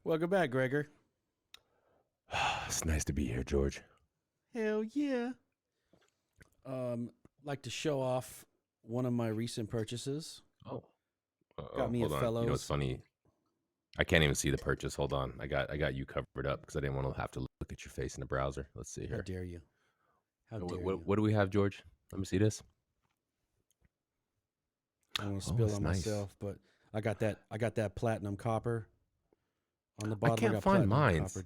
Welcome back, Gregor. It's nice to be here, George. Hell yeah. Like to show off one of my recent purchases. Oh, Got me a hold on. You know, it's Fellows. funny. I can't even see the purchase. Hold on. I got you covered up because I didn't want to have to look at your face in the browser. Let's see How here. dare you? How What, dare what, you? what do we have, George? Let me see this. I don't want to Oh, spill it's on nice. myself, but I got that platinum copper on the I bottom. can't got find platinum mine. copper.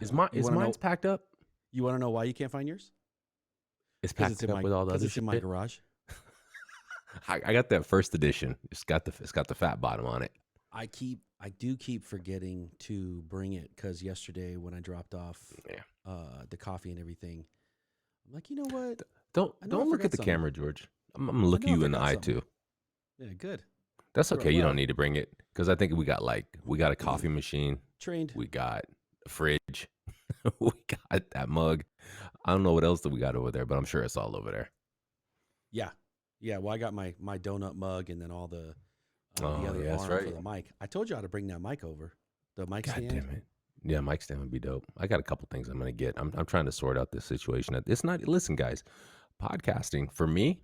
Is wanna mine's know? packed up? You want to know why you can't find yours? It's Because it's packed in up my with all the other it's in shit. my garage. I got that first edition. It's got the fat bottom on it. I do keep forgetting to bring it because yesterday when I dropped off the coffee and everything, I'm like, you know what? Don't I know I look forgot at the something. camera, George. I'm gonna look know I you in the forgot eye something. too. Yeah, good. That's okay. You don't Well, need to bring it because I think we got a coffee machine. trained. We got a fridge. We got that mug. I don't know what else that we got over there, but I'm sure it's all over there. Yeah, yeah. Well, I got my donut mug and then all the Oh, other yeah, that's arm for right. the mic. I told you how to bring that mic over. The mic God stand. damn it. Yeah, mic stand would be dope. I got a couple things I'm gonna get. I'm trying to sort out this situation. It's not. Listen, guys, podcasting for me,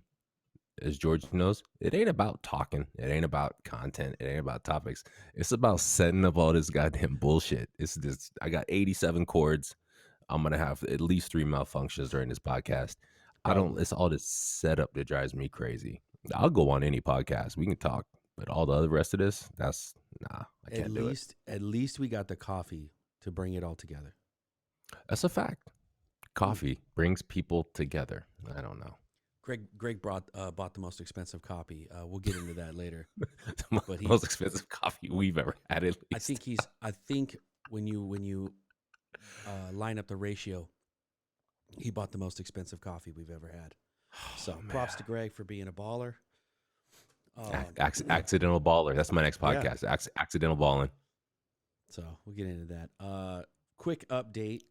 as George knows, it ain't about talking. It ain't about content. It ain't about topics. It's about setting up all this goddamn bullshit. It's this. I got 87 chords. I'm gonna have at least 3 malfunctions during this podcast. Probably. It's all this setup that drives me crazy. I'll go on any podcast. We can talk, but all the other rest of this, that's nah. I can't do it. At least we got the coffee to bring it all together. That's a fact. Coffee brings people together. I don't know. Greg bought the most expensive copy. We'll get into that later. The But most expensive coffee we've ever had, at least. I think when you line up the ratio, he bought the most expensive coffee we've ever had. So props to Greg for being a baller. Accidental baller. That's my next Yeah. podcast. Accidental balling. So we'll get into that. Quick update.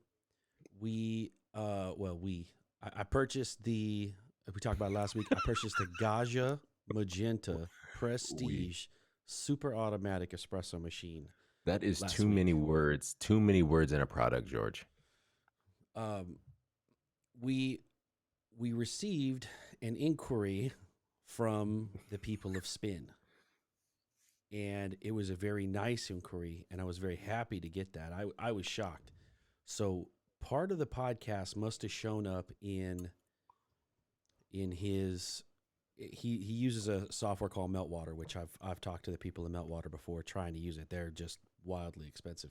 I purchased we talked about it last week. I purchased the Gaja Magenta Prestige Super Automatic Espresso Machine. That is too many words. Too many words in a product, George. We received an inquiry from the people of Spin. And it was a very nice inquiry, and I was very happy to get that. I was shocked. So part of the podcast must have shown up in his. He uses a software called Meltwater, which I've talked to the people in Meltwater before trying to use it. They're just wildly expensive.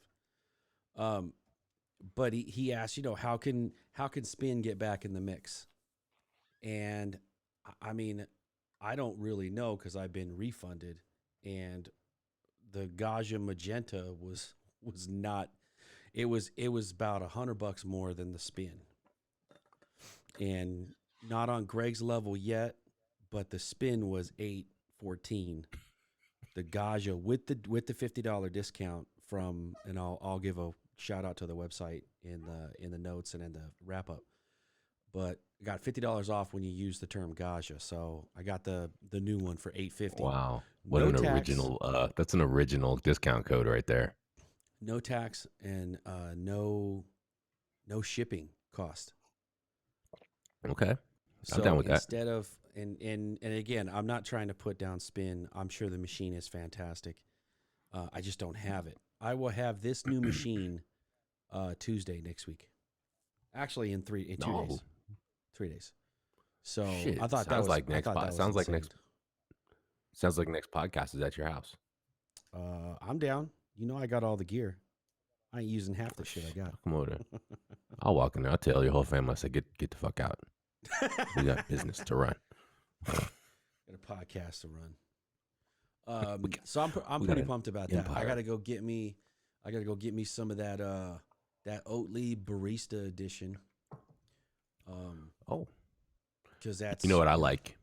But he asked, how can Spin get back in the mix? And I mean, I don't really know because I've been refunded. And the Gaja Magenta was not. It was about $100 more than the Spin, and not on Greg's level yet. But the Spin was $814. The Gaja with the $50 discount from, and I'll give a shout out to the website in the notes and in the wrap up. But got $50 off when you use the term Gaja. So I got the new one for $850. Wow. What No an tax, original that's an original discount code right there. No tax and no shipping cost. Okay. So I'm down with that. Instead of and again, I'm not trying to put down Spin. I'm sure the machine is fantastic. I just don't have it. I will have this new machine Tuesday next week. Actually, in 2 days. 3 days. So Shit, I thought sounds like next podcast is at your house. I'm down. I got all the gear. I ain't using half the shit I got. Come over there. I'll walk in there. I'll tell your whole family. I say, get the fuck out. We got business to run. Got a podcast to run. So I'm pretty pumped about that. I gotta go get me some of that Oatly Barista Edition. Because that's, you know what I like.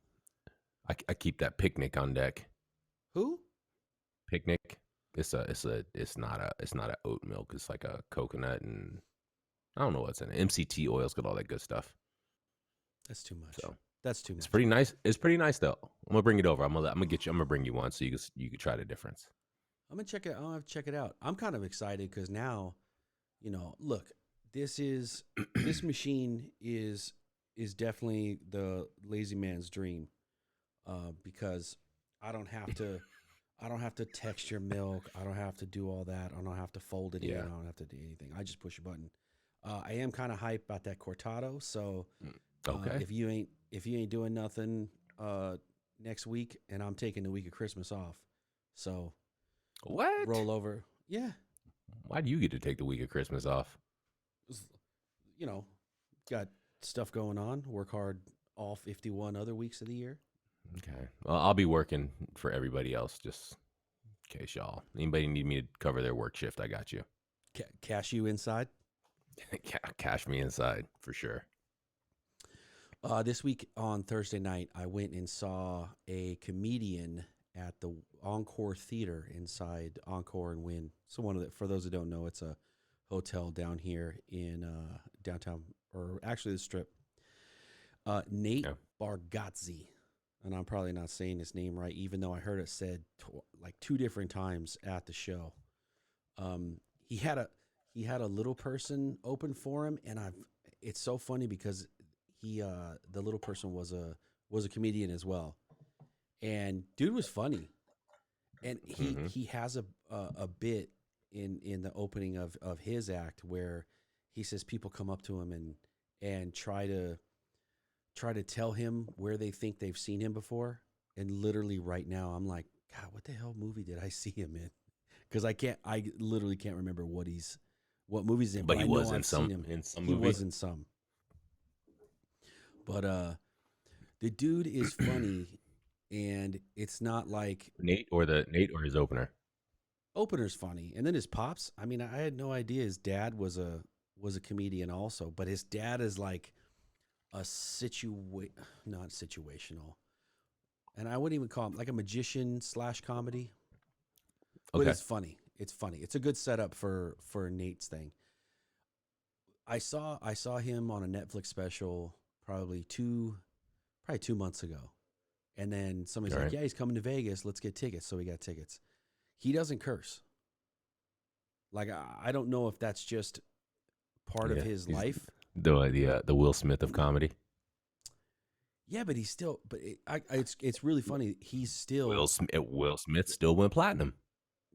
I keep that picnic on deck. Who? Picnic. It's not a oat milk. It's like a coconut and I don't know what's in it. MCT oil's got all that good stuff. That's too much. So that's too much. It's pretty nice. It's pretty nice though. I'm gonna bring it over. I'm gonna bring you one so you can try the difference. I'm gonna check it. I'll have to check it out. I'm kind of excited because now, look, this machine is definitely the lazy man's dream, because I don't have to. I don't have to texture milk. I don't have to do all that. I don't have to fold it in. I don't have to do anything. I just push a button. I am kind of hyped about that cortado. So, Okay. if you ain't doing nothing next week, and I'm taking the week of Christmas off, so What? roll over. Yeah, Why do you get to take the week of Christmas off? you know, got stuff going on. Work hard all 51 other weeks of the year. Okay. Well, I'll be working for everybody else, just in case y'all. Anybody need me to cover their work shift, I got you. Cash you inside. Cash me inside for sure. This week on Thursday night, I went and saw a comedian at the Encore Theater inside Encore and Wynn. So for those who don't know, it's a hotel down here in downtown, or actually the Strip. Nate Bargatze, and I'm probably not saying his name right, even though I heard it said like 2 different times at the show. He had a little person open for him, and it's so funny because the little person was a comedian as well, and dude was funny, and he has a bit in the opening of his act where he says people come up to him and try to tell him where they think they've seen him before, and literally right now I'm like, God, what the hell movie did I see him in? Because I literally can't remember what movies in. But he was in I've some seen him. movies. He was in some. But the dude is funny, and it's not like Nate or his opener. opener's funny, and then his pops. I mean, I had no idea his dad was a comedian also, but his dad is like a not situational, and I wouldn't even call him like a magician / comedy. But Okay. it's funny. It's funny. It's a good setup for Nate's thing. I saw him on a Netflix special probably 2 months ago. And then somebody's like, yeah, he's coming to Vegas. Let's get tickets. So we got tickets. He doesn't curse. Like, I don't know if that's just part of his life. The Will Smith of comedy. Yeah, but he's still, it's really funny. He's still. Will Smith still went platinum.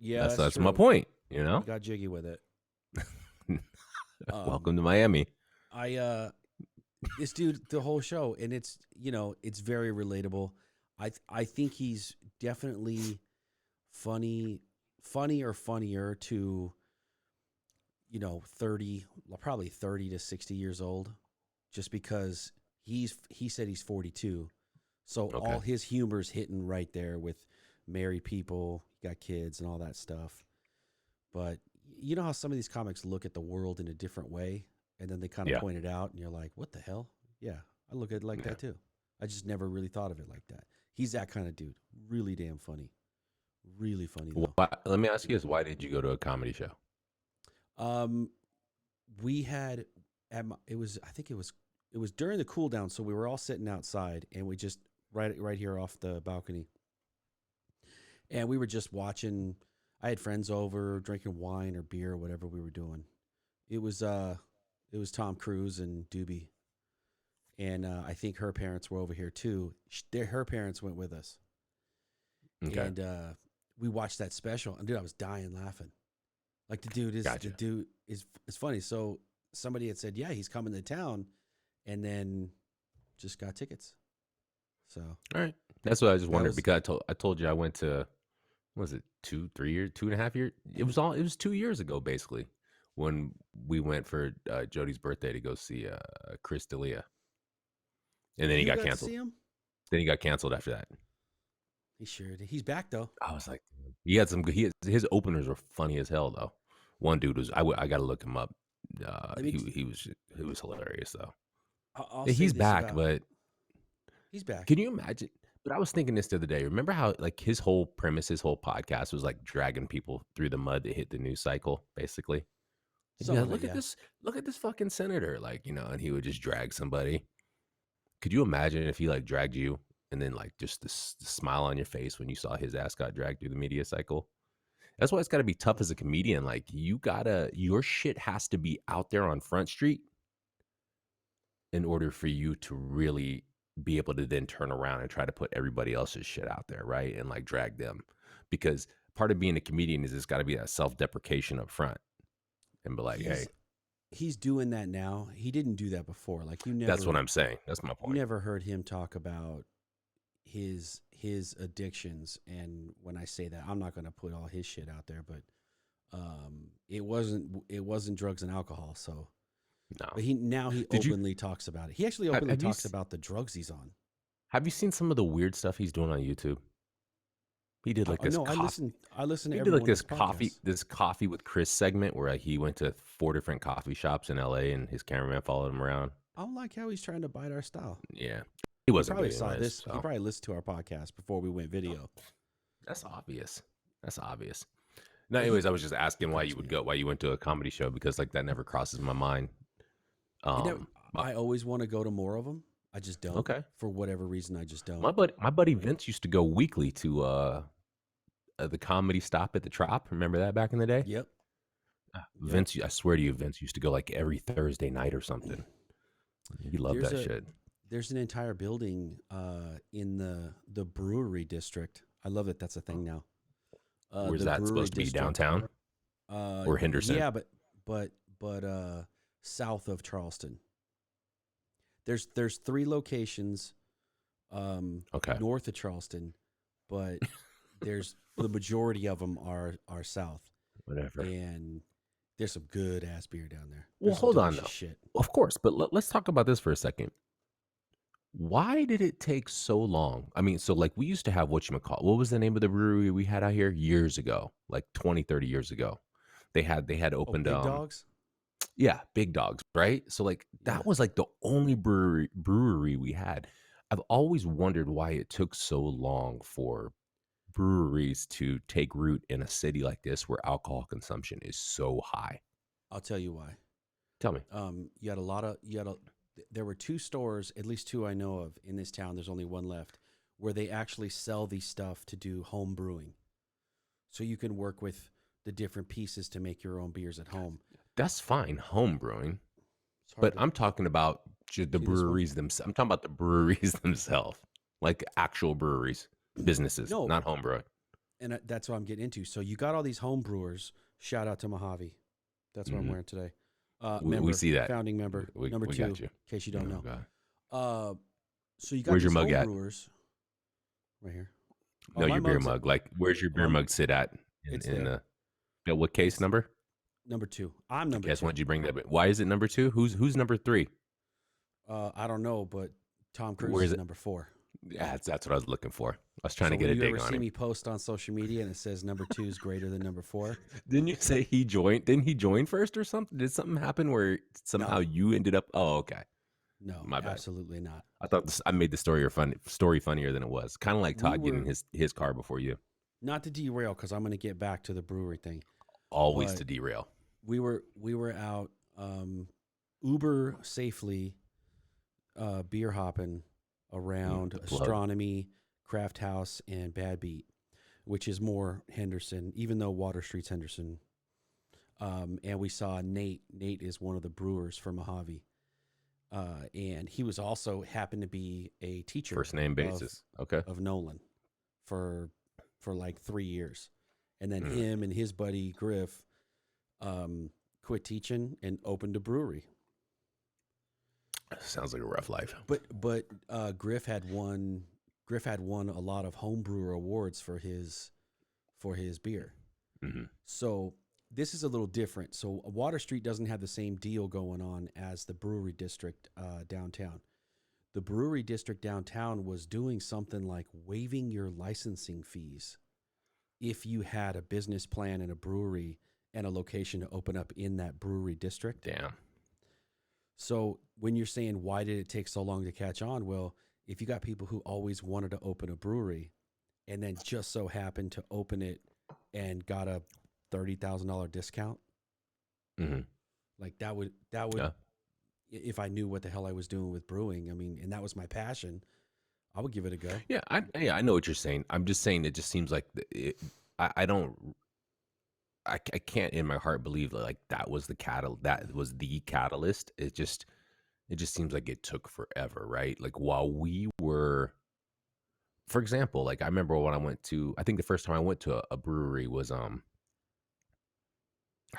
Yeah, that's true. my point. He got jiggy with it. Welcome to Miami. This dude, the whole show, and it's very relatable. I think he's definitely funny or funnier to probably 30 to 60 years old, just because he said he's 42, so all his humor's hitting right there with married people, got kids, and all that stuff. But you know how some of these comics look at the world in a different way, and then they kind of point it out, and you're like, what the hell? Yeah, I look at it like that too. I just never really thought of it like that. He's that kind of dude. Really damn funny. Really funny though. Let me ask you this: why did you go to a comedy show? We had it was during the cool down, so we were all sitting outside, and we just right here off the balcony, and we were just watching. I had friends over, drinking wine or beer or whatever we were doing. It was Tom Cruise and Doobie, and I think her parents were over here too. Her parents went with us, and we watched that special. And dude, I was dying laughing. Like the dude is funny. So somebody had said, yeah, he's coming to town, and then just got tickets. So all right, that's what I just wondered, because I told you I went to, was it 2-3 years, 2.5 years? It was 2 years ago basically, when we went for Jody's birthday to go see Chris D'Elia, and then he got canceled. Then he got canceled after that. He sure did. He's back though. I was like, he had some. His openers were funny as hell though. One dude was, I got to look him up. He was hilarious though. He's back, but he's back. Can you imagine? But I was thinking this the other day. Remember how like his whole premise, his whole podcast was like dragging people through the mud to hit the news cycle, basically. Look at this fucking senator, like, and he would just drag somebody. Could you imagine if he like dragged you, and then like just the smile on your face when you saw his ass got dragged through the media cycle? That's why it's got to be tough as a comedian. Like your shit has to be out there on Front Street in order for you to really be able to then turn around and try to put everybody else's shit out there, right? And like drag them. Because part of being a comedian is it's got to be that self-deprecation up front and be like, hey, He's doing that now. He didn't do that before. Like that's what I'm saying. That's my You point. never heard him talk about his addictions. And when I say that, I'm not going to put all his shit out there, but it wasn't drugs and alcohol. So No. but he openly talks about it. He actually openly talks about the drugs he's on. Have you seen some of the weird stuff he's doing on YouTube? He did like this. No, I listen to. He did like this coffee with Chris segment where he went to 4 different coffee shops in LA and his cameraman followed him around. I don't like how he's trying to bite our style. Yeah, he wasn't. He probably saw this. So. He probably listened to our podcast before we went video. That's obvious. No, anyways, I was just asking why you went to a comedy show because like that never crosses my mind. I always want to go to more of them. I just don't. Okay. For whatever reason, I just don't. My buddy Vince used to go weekly to the Comedy Stop at the Trop. Remember that back in the day? Yep. Vince, I swear to you, Vince used to go like every Thursday night or something. He loved that shit. There's an entire building in the brewery district. I love that that's a thing now. Where's that supposed to be, downtown? Or Henderson? Yeah, but south of Charleston. There's 3 locations north of Charleston, but there's the majority of them are south. Whatever. And there's some good ass beer down there. Well, hold on though. Shit. Of course, but let's talk about this for a second. Why did it take so long? I mean, so like we used to have what was the name of the brewery we had out here years ago, like 20, 30 years ago? They had opened Big Dogs? Yeah, Big Dogs, right? So like that was like the only brewery we had. I've always wondered why it took so long for breweries to take root in a city like this where alcohol consumption is so high. I'll tell you why. Tell me. There were 2 stores, at least 2 I know of in this town. There's only 1 left, where they actually sell these stuff to do home brewing. So you can work with the different pieces to make your own beers at home. That's fine, home brewing. But I'm talking about the breweries themselves. I'm talking about the breweries themselves, like actual breweries, businesses, not home brewing. And that's what I'm getting into. So you got all these home brewers. Shout out to Mojave. That's what I'm wearing today. We see that. Founding member, number 2, in case you don't know. So you got where's these your mug home at? Brewers. Right here. No, your beer mug. Like, where's your beer mug sit at? What case number? Number 2. I'm number 2. Guess why'd you bring that? Why is it number 2? Who's number 3? I don't know, but Tom Cruise is number 4. Yeah, that's what I was looking for. I was trying to get a dig on it. You ever see me post on social media and it says number 2 is greater than number 4? Didn't you say he joined? Didn't he join first or something? Did something happen where somehow you ended up? Oh, okay. No, my bad. Absolutely not. I thought I made the story funnier than it was. Kind of like Todd getting his car before you. Not to derail, because I'm going to get back to the brewery thing. Always to derail. We were out uber safely beer hopping around Astronomy, Craft House, and Bad Beat, which is more Henderson, even though Water Street's Henderson. And we saw Nate. Nate is one of the brewers for Mojave. And he was also happened to be a teacher. First name basis. Of Nolan for like 3 years. And then him and his buddy Griff quit teaching and opened a brewery. Sounds like a rough life. But Griff had won a lot of home brewer awards for his beer. Mm-hmm. So this is a little different. So Water Street doesn't have the same deal going on as the brewery district downtown. The brewery district downtown was doing something like waiving your licensing fees if you had a business plan and a brewery and a location to open up in that brewery district. Damn. So when you're saying, why did it take so long to catch on? Well, if you got people who always wanted to open a brewery and then just so happened to open it and got a $30,000 discount, like that would, if I knew what the hell I was doing with brewing, I mean, and that was my passion, I would give it a go. Yeah, I know what you're saying. I'm just saying it just seems like I don't I can't in my heart believe that like that was the catalyst. It just seems like it took forever, right? Like while we were, for example, like I remember when I think the first time I went to a brewery was I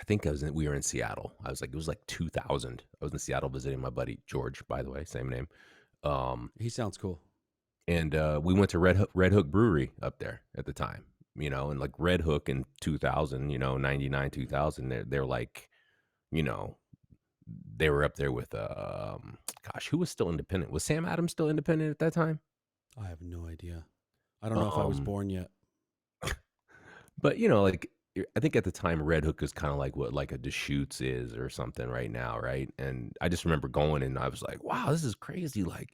think we were in Seattle. It was like 2000. I was in Seattle visiting my buddy George, by the way, same name. Um, He sounds cool. and we went to Red Hook Brewery up there at the time, and like Red Hook in 2000, 99, 2000, they're like, you know, they were up there with, gosh, who was still independent? Was Sam Adams still independent at that time? I have no idea. I don't know if I was Um, born yet. but like I think at the time Red Hook is kind of like what like a Deschutes is or something right now, right? And I just remember going and I was like, wow, this is crazy. Like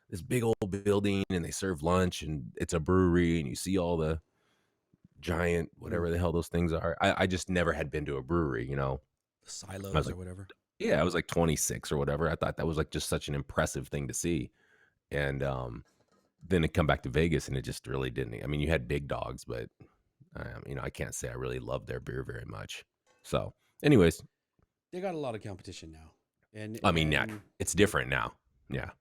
this big old building and they serve lunch and it's a brewery and you see all the giant whatever the hell those things are. I just never had been to a brewery, The I was silos or like, whatever. yeah, I was like 26 or whatever. I thought that was like just such an impressive thing to see. And then it come back to Vegas and it just really didn't. I mean, you had big dogs, but I can't say I really loved their beer very much. So, anyways, They got a lot of competition now, and I mean, yeah, it's different now. Yeah.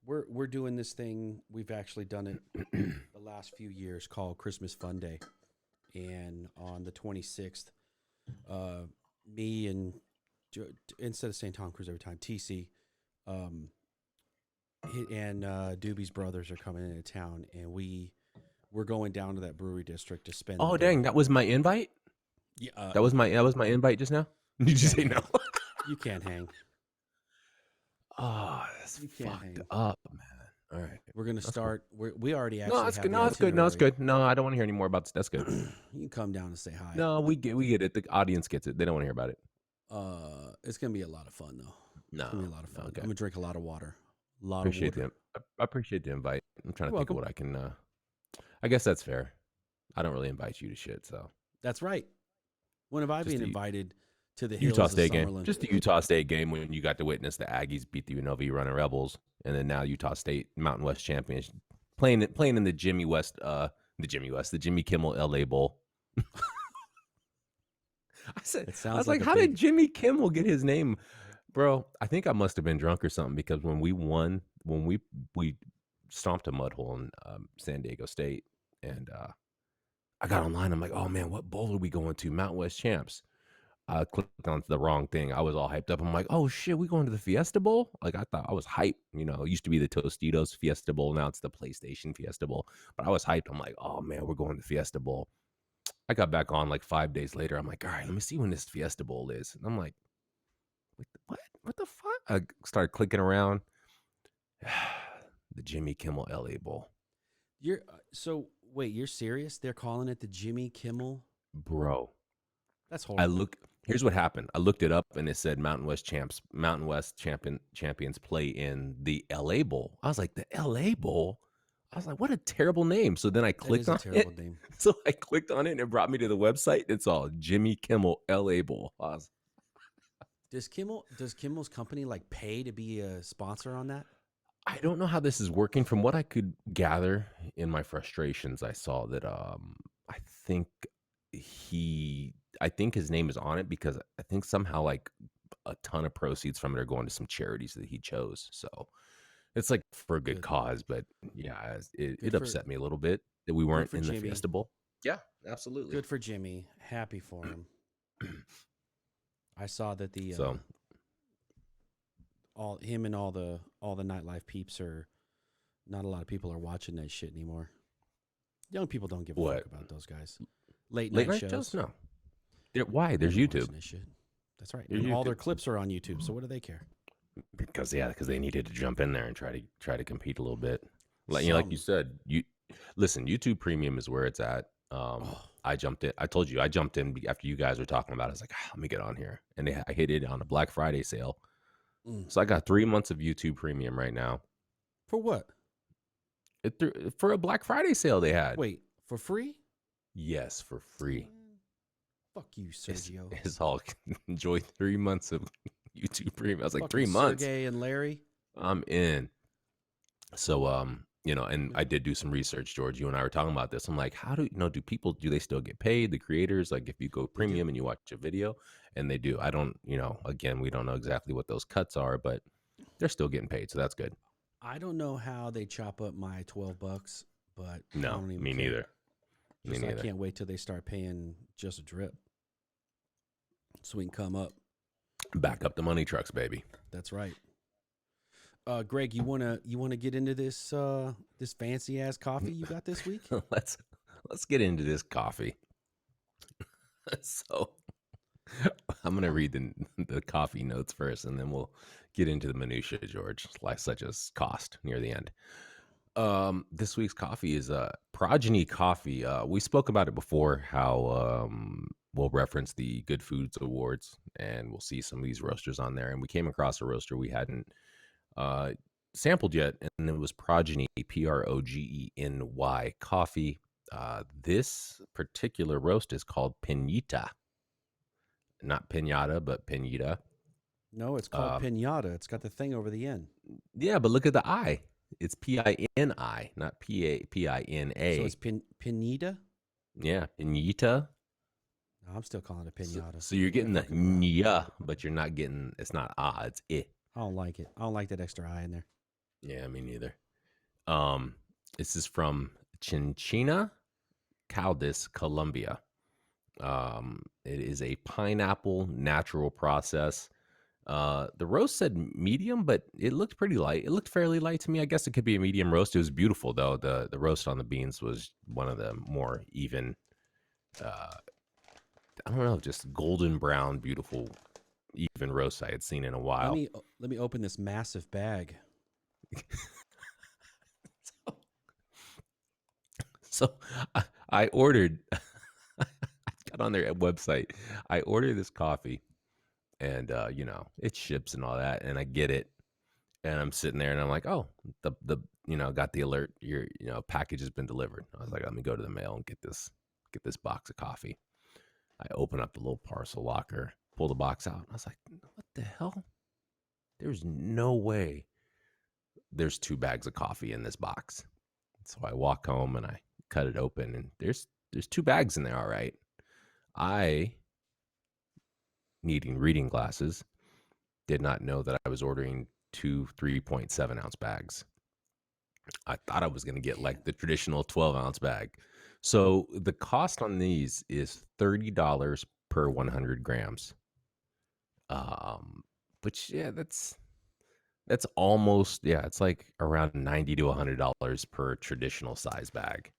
we're doing this thing. We've actually done it the last few years called Christmas Fun Day, and on the 26th, me and instead of saying Tom Cruise every time, TC, and Doobie's brothers are coming into town, and we're going down to that brewery district to spend. Oh, the day. dang, that was my invite. Yeah, That was my invite just now. Did you say no? You can't hang. Oh, that's You can't fucked hang. up, man. All right. We're gonna That's cool. start. We already actually No, that's have good. the No, that's good. No, that's itinerary. good. No, I don't want to hear any more about this. That's good. You can come down and say hi. No, we get it. The audience gets it. They don't want to hear about it. It's gonna be a lot of fun though. No, It's gonna be a lot of fun. okay. I'm gonna drink a lot of water. Appreciate the I appreciate the invite. I'm trying to You're think of welcome. what I can. I guess that's fair. I don't really invite you to shit, so That's right. When have I Just been the invited to the Utah hills of State game. Summerlin? Just the Utah State game when you got to witness the Aggies beat the UNLV Running Rebels, and then now Utah State Mountain West champions playing in the the Jimmy Kimmel LA Bowl. I sounds was like like, a how did big- Jimmy Kimmel get his name? Bro, I think I must have been drunk or something because when we won, when we stomped a mud hole in San Diego State, and I got online. I'm like, oh man, what bowl are we going to? Mountain West champs. I clicked on the wrong thing. I was all hyped up. I'm like, oh shit, we going to the Fiesta Bowl? Like I thought I was hyped. It used to be the Tostitos Fiesta Bowl. Now it's the PlayStation Fiesta Bowl. But I was hyped. I'm like, oh man, we're going to the Fiesta Bowl. I got back on like 5 days later. I'm like, all right, let me see when this Fiesta Bowl is. And I'm like, what? What the fuck? I started clicking around. The Jimmy Kimmel LA Bowl. So wait, you're serious? They're calling it the Jimmy Kimmel? Bro. That's horrible. Here's what happened. I looked it up and it said Mountain West champions play in the LA Bowl. I was like, the LA Bowl? I was like, what a terrible name. So then I clicked on That is a terrible it. name. So I clicked on it and it brought me to the website. It's all Jimmy Kimmel LA Bowl. Does Kimmel's company like pay to be a sponsor on that? I don't know how this is working. From what I could gather in my frustrations, I saw that I think his name is on it because I think somehow like a ton of proceeds from it are going to some charities that he chose. So it's like for a good cause, but yeah, it upset me a little bit that we weren't in the Fiesta Bowl. Yeah, absolutely. Good for Jimmy. Happy for him. I saw that all the nightlife peeps are not a lot of people are watching that shit anymore. Young people don't give a fuck about those guys. Late night shows? No. Why? There's YouTube. That shit. That's right. And all their clips are on YouTube. So what do they care? Because they needed to jump in there and try to compete a little bit. Like you said, YouTube Premium is where it's at. I jumped in. I told you I jumped in after you guys were talking about it. I was like, let me get on here, and I hit it on a Black Friday sale. So I got 3 months of YouTube Premium right now. For what? For a Black Friday sale they had. Wait, for free? Yes, for free. Fuck you, Sergio. It's all enjoy 3 months of YouTube Premium. I was like, 3 months. Sergey and Larry. I'm in. So And Yeah. I did do some research, George. You and I were talking about this. I'm like, how do do they still get paid? The creators, like if you go They do. premium and you watch a video, and they do. I don't, again, we don't know exactly what those cuts are, but they're still getting paid, so that's good. I don't know how they chop up my $12, but I No, don't even me care. neither. Me Just I neither. can't wait till they start paying just a drip, so we can come up. Back up the money trucks, baby. That's right. Greg, you wanna get into this fancy ass coffee you got this week? let's let's get into this coffee. So I'm gonna read the coffee notes first, and then we'll get into the minutia, George, like such as cost near the end. This week's coffee is Progeny coffee. We spoke about it before. How we'll reference the Good Foods Awards, and we'll see some of these roasters on there. And we came across a roaster we hadn't uh, sampled yet, and it was Progeny, Progeny coffee. This particular roast is called PIÑITA, not pinata, but PIÑITA. No, it's called Um, pinata. It's got the thing over the end. yeah, but look at the I. It's PINI, not So PINA. it's pinita. Yeah, PIÑITA. No, I'm still calling it So, pinata. so you're What a getting the fucking lie. nya, but you're not getting. It's not it's it. I don't like it. I don't like that extra I in there. Yeah, me neither. Um, this is from Chinchina, Caldas, Colombia. It is a pineapple natural process. The roast said medium, but it looked pretty light. It looked fairly light to me. I guess it could be a medium roast. It was beautiful though. The roast on the beans was one of the more even. Uh, I don't know, just golden brown, beautiful, even roast I had seen in a Let while. me let me open this massive bag. So I ordered. I got on their website. I ordered this coffee, and it ships and all that, and I get it, and I'm sitting there, and I'm like, oh, the got the alert, your package has been delivered. I was like, let me go to the mail and get this box of coffee. I open up the little parcel locker, pull the box out. I was like, what the hell? There's no way there's 2 bags of coffee in this box. So I walk home and I cut it open, and there's 2 bags in there, all right. I, needing reading glasses, did not know that I was ordering 2 3.7 ounce bags. I thought I was going to get like the traditional 12-ounce bag. So the cost on these is $30 per 100 grams. Um, which yeah, that's almost, yeah, it's like around $90 to $100 per traditional size bag.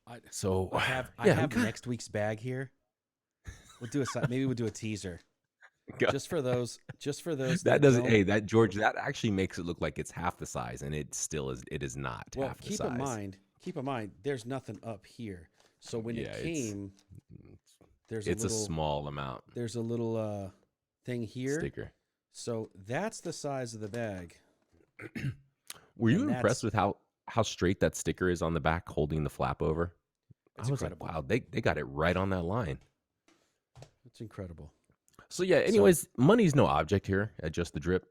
I So I have I yeah, we have kind next week's bag here. Maybe we'll do a teaser of just for those that that doesn't. don't. Hey, that George, that actually makes it look like it's half the size, and it still is. It is not Well, half the size. keep in mind, there's nothing up here. So when it Yeah, came, there's a it's a little small amount there's a little thing here. sticker. So that's the size of the bag, Were you and impressed that's with how straight that sticker is on the back, holding the flap over? I it's was like, incredible. wow, they got it right on that line. It's incredible. So yeah. So Anyways, money's no object here at Just the Drip.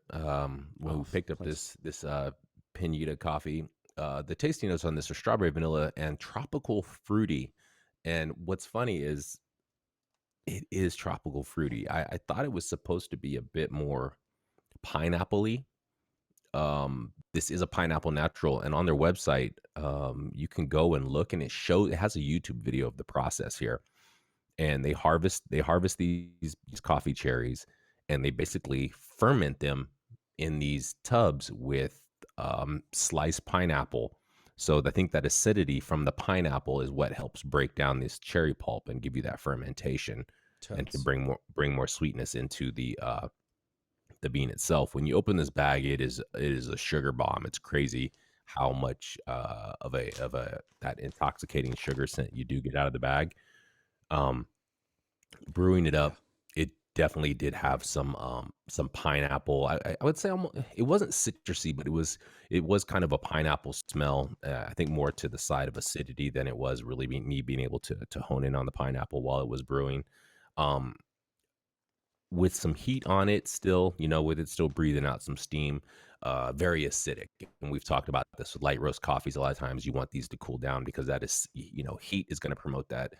When we oh, picked up please. this Pinita coffee, the tasting notes on this are strawberry, vanilla, and tropical fruity. And what's funny is it is tropical fruity. I thought it was supposed to be a bit more pineapple-y. This is a pineapple natural, and on their website, you can go and look, and it has a YouTube video of the process here. And they harvest these coffee cherries, and they basically ferment them in these tubs with sliced pineapple. So I think that acidity from the pineapple is what helps break down this cherry pulp and give you that fermentation, and to Totes. bring more sweetness into the bean itself. When you open this bag, it is a sugar bomb. It's crazy how much of a that intoxicating sugar scent you do get out of the bag. Um, Brewing it Yeah. up, it definitely did have some pineapple. I would say almost, it wasn't citrusy, but it was kind of a pineapple smell. I think more to the side of acidity than it was really me being able to hone in on the pineapple while it was brewing. Um, with some heat on it still, with it still breathing out some steam. very acidic. And we've talked about this with light roast coffees. A lot of times you want these to cool down because that is, heat is going to promote that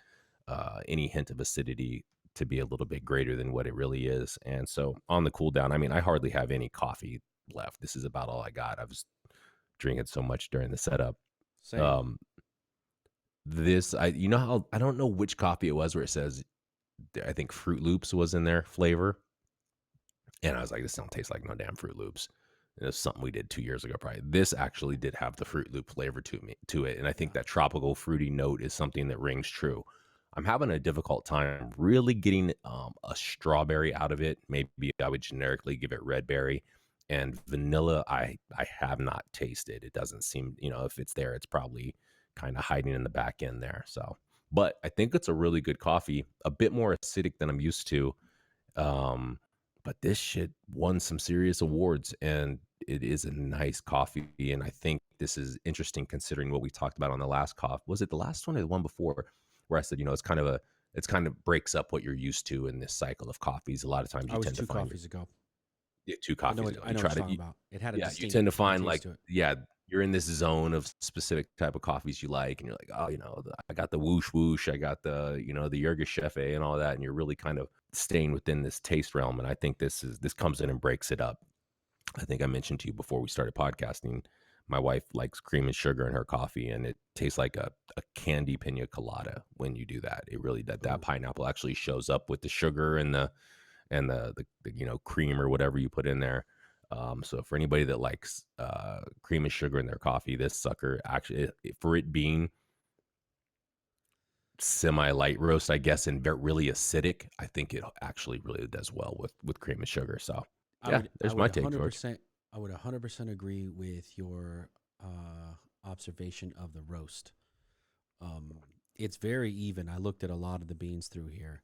any hint of acidity to be a little bit greater than what it really is. And so on the cool down, I mean, I hardly have any coffee left. This is about all I got. I was drinking so much during the setup. Same. How I don't know which coffee it was where it says, I think Fruit Loops was in their flavor. And I was like, this don't taste like no damn Fruit Loops. And it was something we did 2 years ago, probably. This actually did have the Fruit Loop flavor to it. And I think that tropical fruity note is something that rings true. I'm having a difficult time really getting a strawberry out of it. Maybe I would generically give it red berry. And vanilla, I have not tasted. It doesn't seem, if it's there, it's probably kind of hiding in the back end there. So, but I think it's a really good coffee, a bit more acidic than I'm used to. But this shit won some serious awards, and it is a nice coffee. And I think this is interesting considering what we talked about on the last coffee. Was it the last one or the one before? Where I said, it's kind of breaks up what you're used to in this cycle of coffees. A lot of times you tend to find coffees ago. Yeah, 2 coffees ago. I know what you're talking about. It had a you distinct tend to find taste to it. you're in this zone of specific type of coffees you like, and you're like, oh, I got the whoosh whoosh, I got the, the Yirgacheffe and all that, and you're really kind of staying within this taste realm. And I think this comes in and breaks it up. I think I mentioned to you before we started podcasting, my wife likes cream and sugar in her coffee, and it tastes like a candy pina colada when you do that. It really that pineapple actually shows up with the sugar and the cream or whatever you put in there. So for anybody that likes cream and sugar in their coffee, this sucker actually, for it being semi light roast, I guess, and really acidic, I think it actually really does well with cream and sugar. So there's my take, George. I would 100% agree with your observation of the roast. It's very even. I looked at a lot of the beans through here.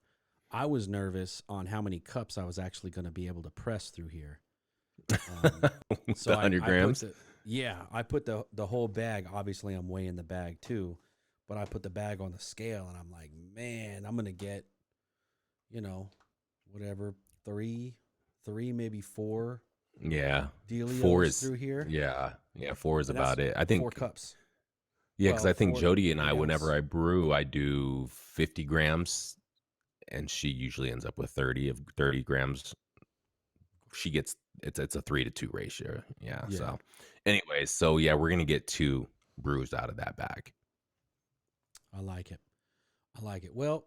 I was nervous on how many cups I was actually going to be able to press through here. So 100 grams? I put the whole bag. Obviously, I'm weighing the bag too, but I put the bag on the scale, and I'm like, man, I'm going to get, whatever, three, maybe four. Yeah. Delios 4 is through here. Yeah. 4 is about it. I think 4 cups. Yeah, because I think Jody and I, whenever I brew, I do 50 grams, and she usually ends up with 30 grams. She gets it's a 3-to-2 ratio. Yeah. So, anyways, we're gonna get 2 brews out of that bag. I like it. Well,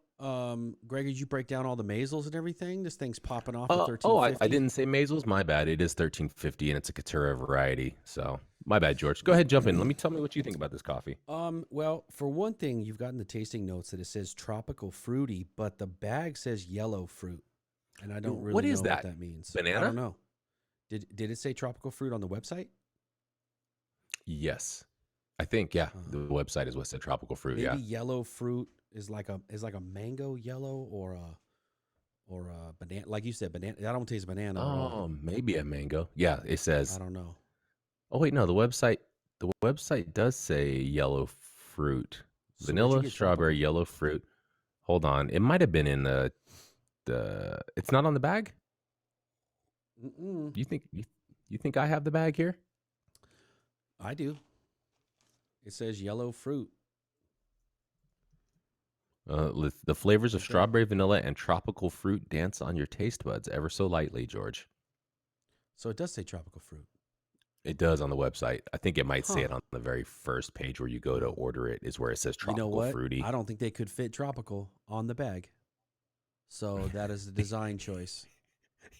Greg, did you break down all the mazels and everything? This thing's popping off at 1350. I didn't say mazels. My bad. It is 1350, and it's a Caturra variety. So my bad, George. Go ahead, jump in. Tell me what you think about this coffee. Well, for one thing, you've gotten the tasting notes that it says tropical fruity, but the bag says yellow fruit, and I don't really know what that means. Banana? I don't know. Did it say tropical fruit on the website? Yes, I think the website is what said tropical fruit. Maybe yellow fruit is like a mango yellow or a banana, like you said, banana. I don't taste banana. Oh, maybe a mango. Yeah, it says. I don't know. Oh wait, no, the website does say yellow fruit, So vanilla, strawberry, yellow fruit. Hold on, it might have been in the. It's not on the bag. Mm-mm. You think I have the bag here? I do. It says yellow fruit. The flavors of strawberry, vanilla, and tropical fruit dance on your taste buds ever so lightly, George. So it does say tropical fruit. It does on the website. I think it might say it on the very first page where you go to order it is where it says tropical fruity. I don't think they could fit tropical on the bag. So that is a design choice.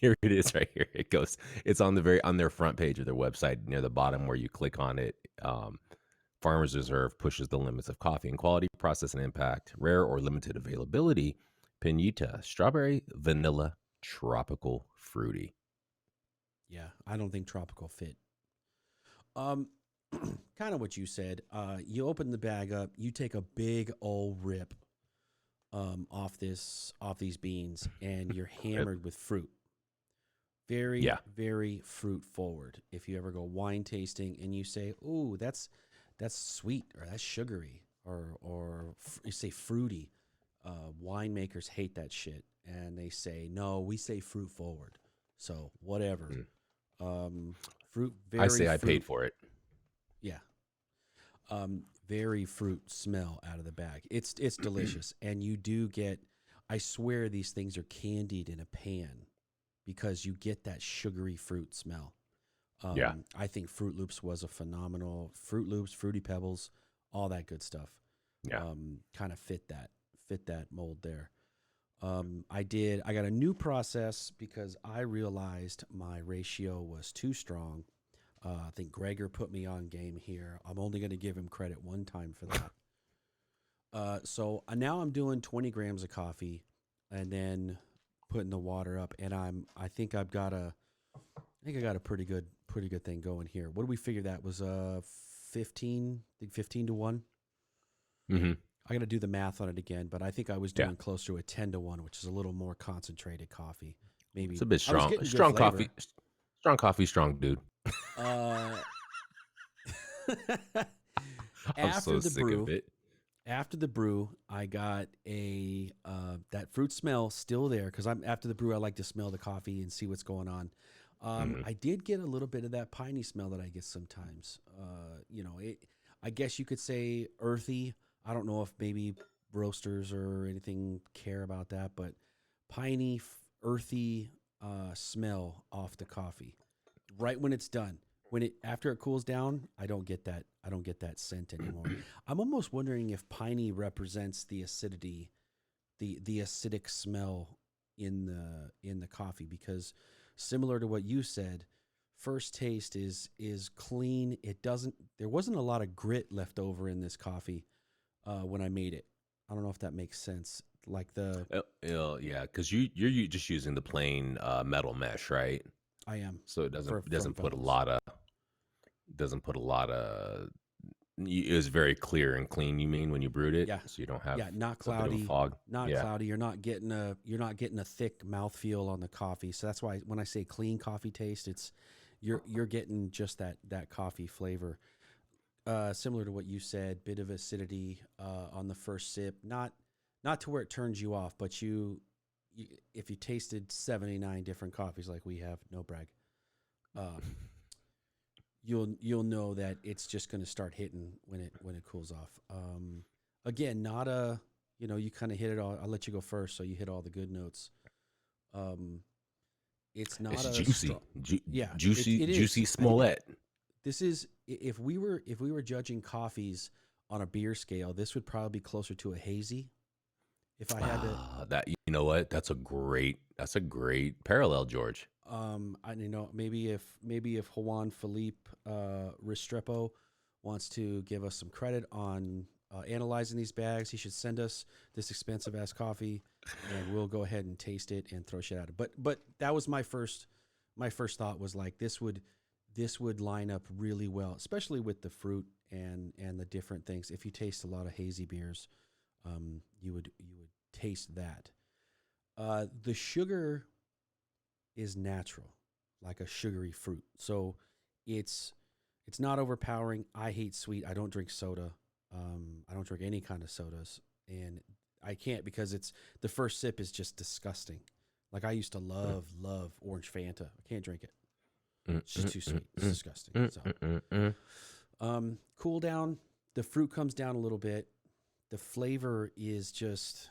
Here it is right here. It goes. It's on their front page of their website near the bottom where you click on it. Farmers Reserve pushes the limits of coffee and quality, process, and impact. Rare or limited availability. PIÑITA, strawberry, vanilla, tropical, fruity. Yeah, I don't think tropical fit. Kind of what you said. You open the bag up. You take a big old rip off these beans, and you're hammered with fruit. Very, very fruit forward. If you ever go wine tasting and you say, "Ooh, that's sweet," or "that's sugary," or you say fruity, winemakers hate that shit, and they say, "No, we say fruit forward." So whatever. Fruit, I very say I fruit. paid for it. Yeah. Very fruit smell out of the bag. It's delicious, and you do get. I swear these things are candied in a pan because you get that sugary fruit smell. Yeah. I think Fruit Loops was a phenomenal Fruit Loops, Fruity Pebbles, all that good stuff. Yeah. Kind of fit that mold there. I got a new process because I realized my ratio was too strong. I think Gregor put me on game here. I'm only going to give him credit one time for that. So now I'm doing 20 grams of coffee and then putting the water up. And I think I got a pretty good thing going here. What do we figure that was? 15, I think 15 to 1. Mm-hmm. I got to do the math on it again, but I think I was doing close to a 10 to 1, which is a little more concentrated coffee. Maybe It's a bit I was strong. getting good Strong flavor. coffee. Strong coffee, strong dude. I'm so sick of it. After the brew, I got a that fruit smell still there because after the brew, I like to smell the coffee and see what's going on. I did get a little bit of that piney smell that I get sometimes. I guess you could say earthy. I don't know if maybe roasters or anything care about that, but piney, earthy smell off the coffee right when it's done. After it cools down, I don't get that. I don't get that scent anymore. I'm almost wondering if piney represents the acidity, the acidic smell in the coffee, because similar to what you said, first taste is clean. There wasn't a lot of grit left over in this coffee when I made it. I don't know if that makes sense. Like yeah, because you're just using the plain metal mesh, right? I am. So it doesn't put a lot of. It was very clear and clean. You mean when you brewed it? Yeah. So you don't have not a bit of cloudy. a fog. Not cloudy. You're not getting a thick mouthfeel on the coffee. So that's why when I say clean coffee taste, it's you're getting just that coffee flavor. Similar to what you said, bit of acidity on the first sip. Not to where it turns you off, but if you tasted 79 different coffees like we have, no brag, you'll know that it's just going to start hitting when it cools off. Again, not a you kind of hit it all. I'll let you go first, so you hit all the good notes. It's not juicy, it is. juicy Smollett. This is if we were judging coffees on a beer scale, this would probably be closer to a hazy. If I had that, you know what, that's a great parallel, George. Maybe if Juan Felipe Restrepo wants to give us some credit on analyzing these bags, he should send us this expensive ass coffee, and we'll go ahead and taste it and throw shit at it. But that was my first thought was like this would line up really well, especially with the fruit and the different things. If you taste a lot of hazy beers, you would taste that. The sugar is natural, like a sugary fruit. So it's not overpowering. I hate sweet. I don't drink soda. I don't drink any kind of sodas, and I can't because the first sip is just disgusting. Like I used to love orange Fanta. I can't drink it. It's just too sweet. It's disgusting. So, cool down. The fruit comes down a little bit. The flavor is just,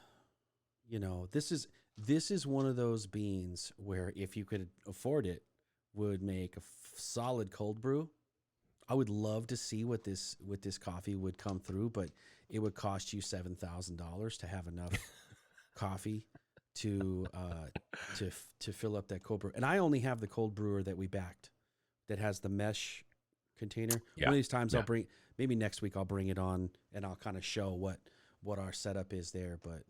this is one of those beans where if you could afford it, would make a solid cold brew. I would love to see what this coffee would come through, but it would cost you $7,000 to have enough coffee to fill up that cold brew. And I only have the cold brewer that we backed that has the mesh container. Yeah. One of these times maybe next week I'll bring it on and I'll kind of show what our setup is there. But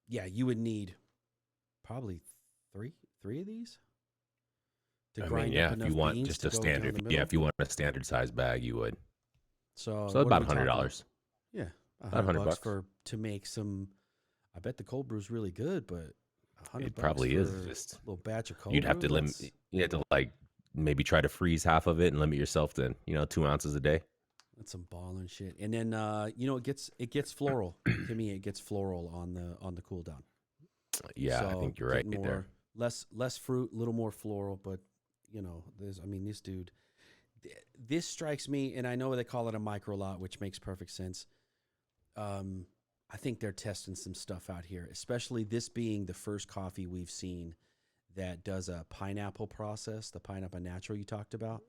you would need probably three of these to grind up enough if you want beans just to a go standard, down the middle. if you want a standard size bag, you would. So about $100. Yeah, $500 to make some. I bet the cold brew's really good, but $100 it probably is for just a little batch of cold you'd have brew, to limit. You have to maybe try to freeze half of it and limit yourself to 2 ounces a day. That's some ball and shit. And then it gets floral. To me, it gets floral on the cool down. Yeah, so I think you're right more, there. Less fruit, a little more floral, but this dude. This strikes me, and I know they call it a micro lot, which makes perfect sense. I think they're testing some stuff out here, especially this being the first coffee we've seen that does a pineapple process, the pineapple natural you talked about.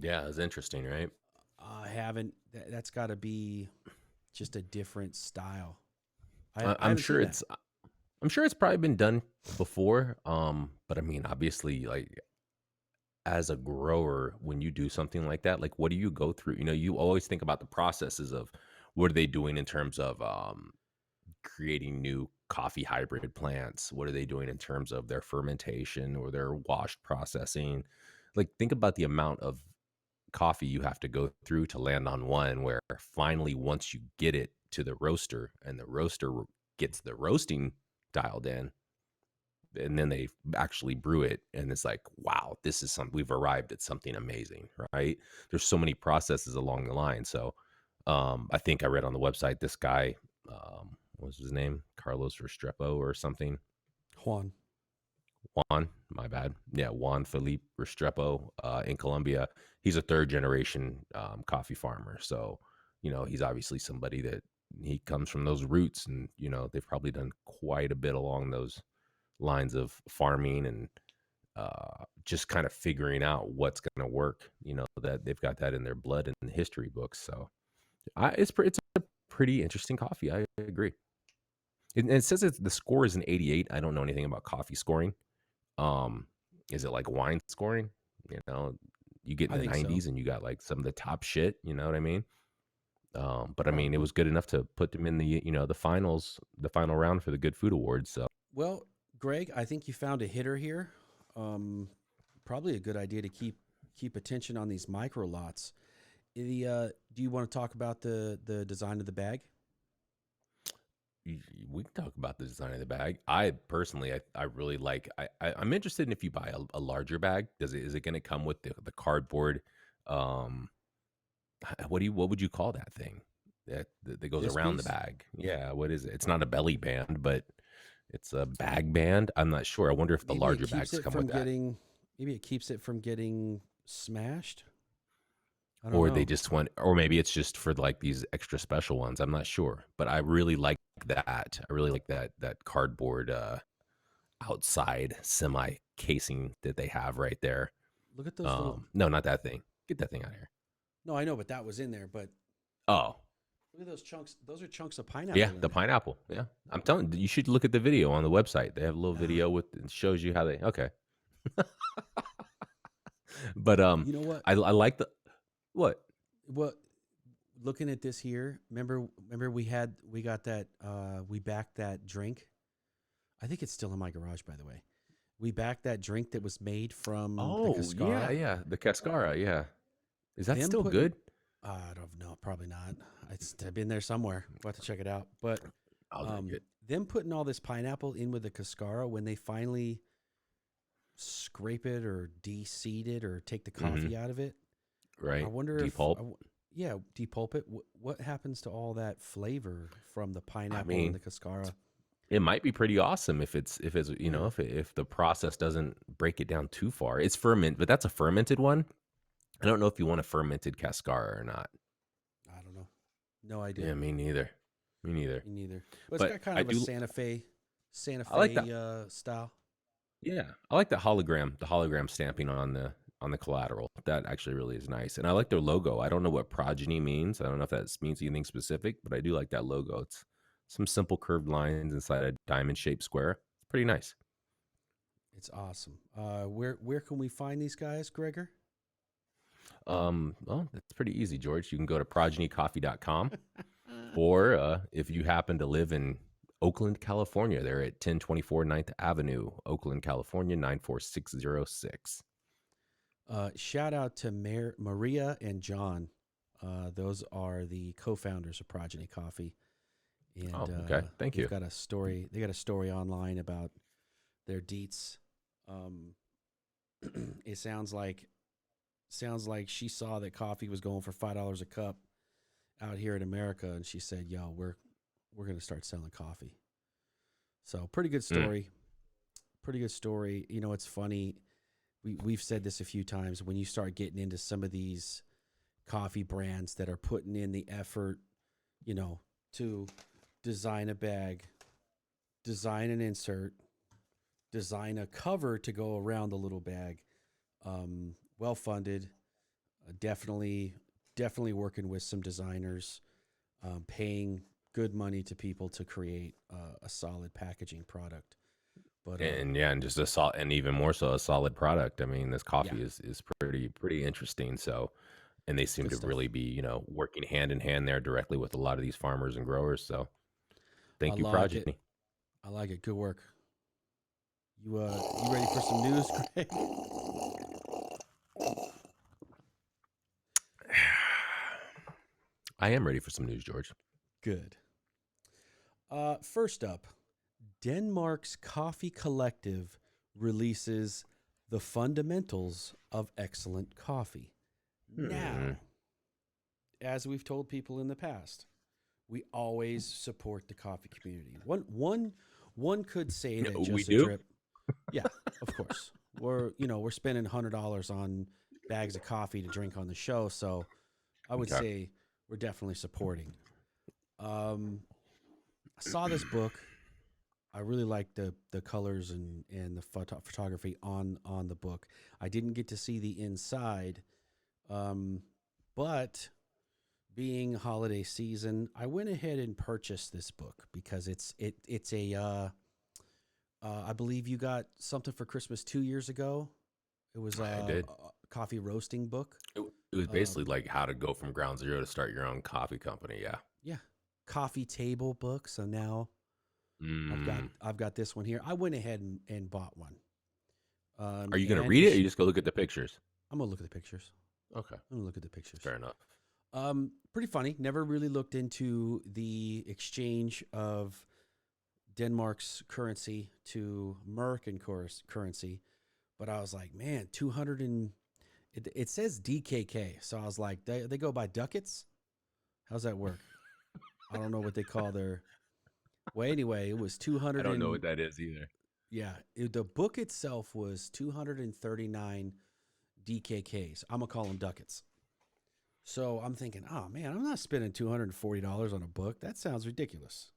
Yeah, it's interesting, right? I haven't. That's got to be just a different style. I I'm haven't sure seen that. it's probably been done before. But I mean, obviously, like as a grower, when you do something like that, like what do you go through? You know, you always think about the processes of what are they doing in terms of creating new coffee hybrid plants? What are they doing in terms of their fermentation or their wash processing? Like, think about the amount of coffee you have to go through to land on one where finally, once you get it to the roaster and the roaster gets the roasting dialed in, and then they actually brew it, and it's like, wow, this is something, we've arrived at something amazing, right? There's so many processes along the line. So I think I read on the website this guy, what was his name, Carlos Restrepo or something. Juan. Juan, my bad. Yeah, Juan Felipe Restrepo in Colombia. He's a third generation coffee farmer. So, you know, he's obviously somebody that he comes from those roots, and, you know, they've probably done quite a bit along those lines of farming and just kind of figuring out what's going to work. You know, that they've got that in their blood in the history books. So it's a pretty interesting coffee. I agree. And it says the score is an 88. I don't know anything about coffee scoring. Um, is it like wine scoring? You know, you get I in the think so. 90s and you got like some of the top shit. You know what I mean? But I mean, it Probably. was good enough to put them in the finals, the final round for the Good Food Awards. So Well, Greg, I think you found a hitter here. Um, Probably a good idea to keep attention on these micro lots. Do you want to talk about the design of the bag? we can talk about the design of the bag. I personally, I really like. I'm interested in if you buy a larger bag. Is it going to come with the cardboard? Um, what would you call that thing that goes This around the piece? bag? Yeah, what is it? It's not a belly band, but it's a bag band. I'm not sure. I wonder if the Maybe it larger keeps bags it come with from that, getting. Maybe it keeps it from getting smashed. I don't or they know. just want, or maybe it's just for like these extra special ones. I'm not sure, but I really like that. I really like that cardboard outside semi casing that they have right there. Look at those little. No, not that thing. Get that thing out of here. No, I know, but that was in there. But Oh, look at those chunks. Those are chunks of yeah, pineapple in the there. pineapple. Yeah, I'm telling you, you should look at the video on the website. They have a little Ah, video with it shows you how they. Okay, but you know what? I like the what? What? Looking at this here, remember we got that we backed that drink. I think it's still in my garage, by the way. We backed that drink that was made from the Oh yeah, cascara. yeah, the cascara. Yeah, is that Them still putting, good? I don't know, probably not. It's been there somewhere. We'll have to check it out. But I'll drink it. them putting all this pineapple in with the cascara when they finally scrape it or de-seed it or take the Hmm. coffee out of it. I Right, wonder deep if, pulp. yeah, depulp it. What happens to all that flavor from the I pineapple and mean, the cascara? it might be pretty awesome if it's Yeah, if the process doesn't break it down too far. It's ferment, but that's a fermented one. I don't know if you want a fermented cascara or not. I don't know. No idea. Yeah, me neither. Me neither. Me neither. But it's But got kind I of a do. Santa I like that. Fe style. Yeah, I like the hologram stamping on the collateral. That actually really is nice, and I like their logo. I don't know what progeny means. I don't know if that means anything specific, but I do like that logo. It's some simple curved lines inside a diamond shaped square. It's pretty nice. It's awesome. Where can we find these guys, Gregor? Well, it's pretty easy, George. You can go to progenycoffee.com, or if you happen to live in Oakland, California, they're at 1024 9th Avenue, Oakland, California, 94606. Shout out to Maria and John. Those are the co-founders of Progeny Coffee, and Oh, okay. Thank they've you. got a story. They got a story online about their deets. Um, it sounds like she saw that coffee was going for $5 a cup out here in America, and she said, "Yo, we're gonna start selling coffee." So pretty good Mm, story. Pretty good story. You know, it's funny. we've said this a few times. When you start getting into some of these coffee brands that are putting in the effort, to design a bag, design an insert, design a cover to go around the little bag. Well funded, definitely working with some designers, paying good money to people to create a solid packaging product. But and just and even more so a solid product. I mean, this yeah, coffee is pretty interesting. So, and they seem good to stuff. really be working hand in hand there directly with a lot of these farmers and growers. So, I thank you, like it. Progeny. I like it. Good work. You ready for some news, Greg? I am ready for some news, George. Good. First up, Denmark's Coffee Collective releases The Fundamentals of Excellent Coffee. Now, as we've told people in the past, we always support the coffee community. One could say that We just a do? drip. Yeah, of course. We're spending $100 on bags of coffee to drink on the show, so I would Okay. say we're definitely supporting. I saw this book. I really like the colors and the photography on the book. I didn't get to see the inside, but being holiday season, I went ahead and purchased this book because it's a I believe you got something for Christmas 2 years ago. It was I did. a coffee roasting book. It was basically like how to go from ground zero to start your own coffee company. Yeah. Yeah, coffee table book. So now Mm. I've got this one here. I went ahead and bought one. Are you going to And read it or you just go look at the pictures? I'm gonna look at the pictures. Okay. I'm gonna look at the pictures. Fair enough. Pretty funny. Never really looked into the exchange of Denmark's currency to American currency, but I was like, man, 200 and it says DKK. So I was like, they go by ducats. How's that work? I don't know what they call their. Well, anyway, it was 200. I don't know what that is either. Yeah, the book itself was 239 DKKs. I'm gonna call them ducats. So I'm thinking, oh man, I'm not spending $240 on a book. That sounds ridiculous.